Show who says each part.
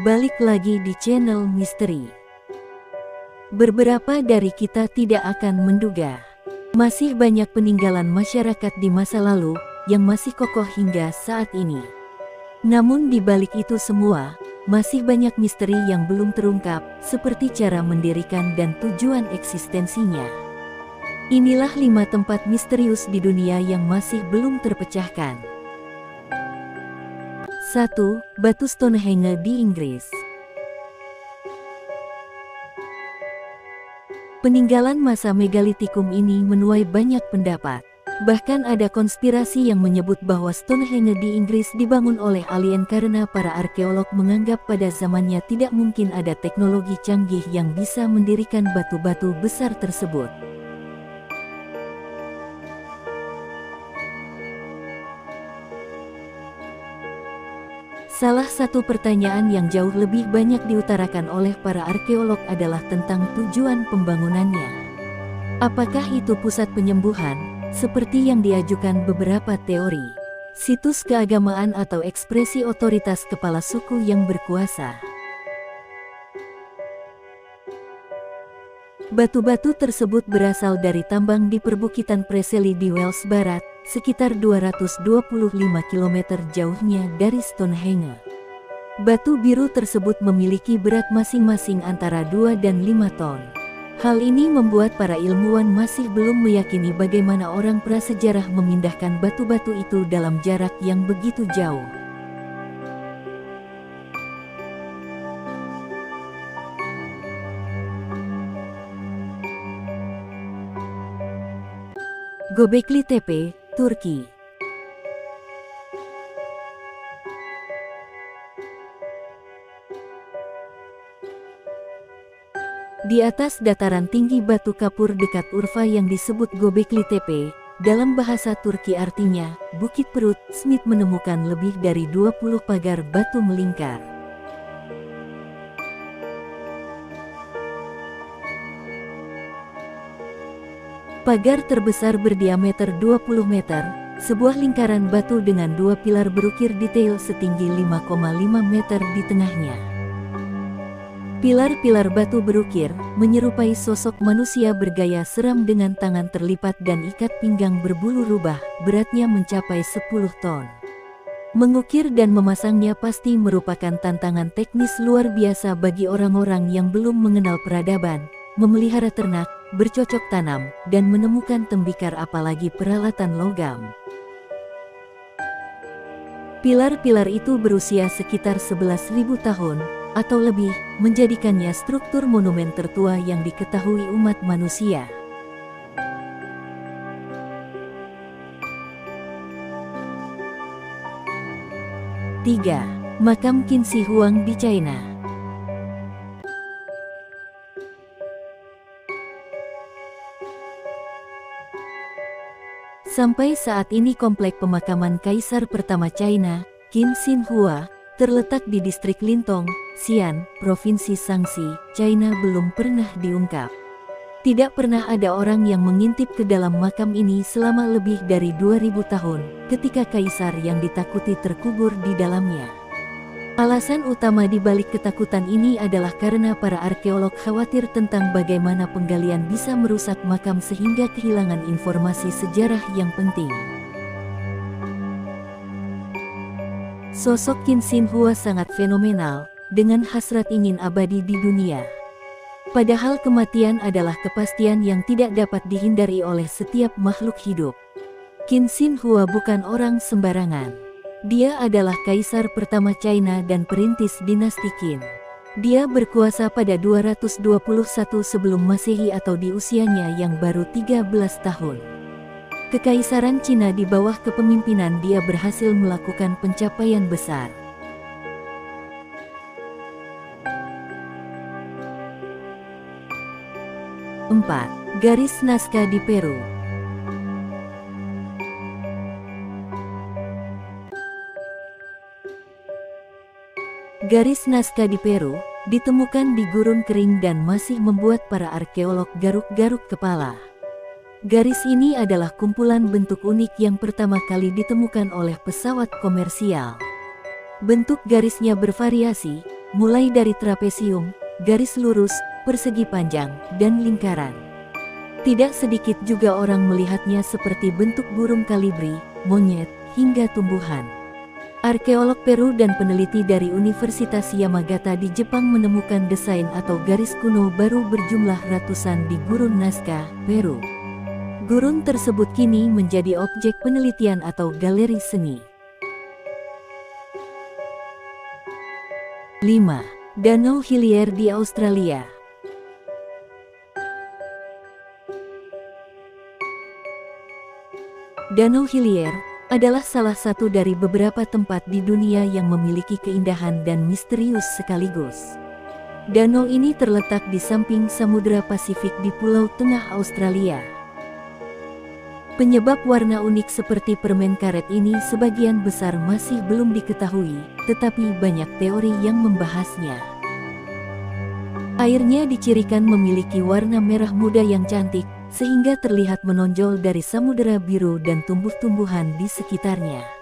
Speaker 1: balik lagi di channel misteri. Beberapa dari kita tidak akan menduga, masih banyak peninggalan masyarakat di masa lalu yang masih kokoh hingga saat ini. Namun di balik itu semua, masih banyak misteri yang belum terungkap, seperti cara mendirikan dan tujuan eksistensinya. Inilah 5 tempat misterius di dunia yang masih belum terpecahkan. 1. Batu Stonehenge di Inggris. Peninggalan masa megalitikum ini menuai banyak pendapat. Bahkan ada konspirasi yang menyebut bahwa Stonehenge di Inggris dibangun oleh alien karena para arkeolog menganggap pada zamannya tidak mungkin ada teknologi canggih yang bisa mendirikan batu-batu besar tersebut. Salah satu pertanyaan yang jauh lebih banyak diutarakan oleh para arkeolog adalah tentang tujuan pembangunannya. Apakah itu pusat penyembuhan, seperti yang diajukan beberapa teori, situs keagamaan atau ekspresi otoritas kepala suku yang berkuasa? Batu-batu tersebut berasal dari tambang di perbukitan Preseli di Wales Barat, sekitar 225 km jauhnya dari Stonehenge. Batu biru tersebut memiliki berat masing-masing antara 2 dan 5 ton. Hal ini membuat para ilmuwan masih belum meyakini bagaimana orang prasejarah memindahkan batu-batu itu dalam jarak yang begitu jauh. Göbekli Tepe, Turki. Di atas dataran tinggi batu kapur dekat Urfa yang disebut Göbekli Tepe, dalam bahasa Turki artinya Bukit Perut, Smith menemukan lebih dari 20 pagar batu melingkar. Pagar terbesar berdiameter 20 meter, sebuah lingkaran batu dengan 2 pilar berukir detail setinggi 5,5 meter di tengahnya. Pilar-pilar batu berukir menyerupai sosok manusia bergaya seram dengan tangan terlipat dan ikat pinggang berbulu rubah, beratnya mencapai 10 ton. Mengukir dan memasangnya pasti merupakan tantangan teknis luar biasa bagi orang-orang yang belum mengenal peradaban, memelihara ternak, bercocok tanam, dan menemukan tembikar apalagi peralatan logam. Pilar-pilar itu berusia sekitar 11.000 tahun, atau lebih, menjadikannya struktur monumen tertua yang diketahui umat manusia. Tiga. Makam Qin Shi Huang di China. Sampai saat ini komplek pemakaman Kaisar pertama China, Qin Shi Huang, terletak di distrik Lintong, Xi'an, Provinsi Shaanxi, China belum pernah diungkap. Tidak pernah ada orang yang mengintip ke dalam makam ini selama lebih dari 2000 tahun, ketika kaisar yang ditakuti terkubur di dalamnya. Alasan utama di balik ketakutan ini adalah karena para arkeolog khawatir tentang bagaimana penggalian bisa merusak makam sehingga kehilangan informasi sejarah yang penting. Sosok Qin Shi Huang sangat fenomenal, dengan hasrat ingin abadi di dunia. Padahal kematian adalah kepastian yang tidak dapat dihindari oleh setiap makhluk hidup. Qin Shi Huang bukan orang sembarangan. Dia adalah kaisar pertama China dan perintis dinasti Qin. Dia berkuasa pada 221 sebelum Masehi atau di usianya yang baru 13 tahun. Kekaisaran Cina di bawah kepemimpinan dia berhasil melakukan pencapaian besar. Empat. Garis Nazca di Peru. Garis Nazca di Peru ditemukan di gurun kering dan masih membuat para arkeolog garuk-garuk kepala. Garis ini adalah kumpulan bentuk unik yang pertama kali ditemukan oleh pesawat komersial. Bentuk garisnya bervariasi, mulai dari trapesium, garis lurus, persegi panjang, dan lingkaran. Tidak sedikit juga orang melihatnya seperti bentuk burung kalibri, monyet, hingga tumbuhan. Arkeolog Peru dan peneliti dari Universitas Yamagata di Jepang menemukan desain atau garis kuno baru berjumlah ratusan di gurun Nazca, Peru. Gurun tersebut kini menjadi objek penelitian atau galeri seni. 5. Danau Hillier di Australia. Danau Hillier adalah salah satu dari beberapa tempat di dunia yang memiliki keindahan dan misterius sekaligus. Danau ini terletak di samping Samudra Pasifik di Pulau Tengah Australia. Penyebab warna unik seperti permen karet ini sebagian besar masih belum diketahui, tetapi banyak teori yang membahasnya. Airnya dicirikan memiliki warna merah muda yang cantik, sehingga terlihat menonjol dari samudera biru dan tumbuh-tumbuhan di sekitarnya.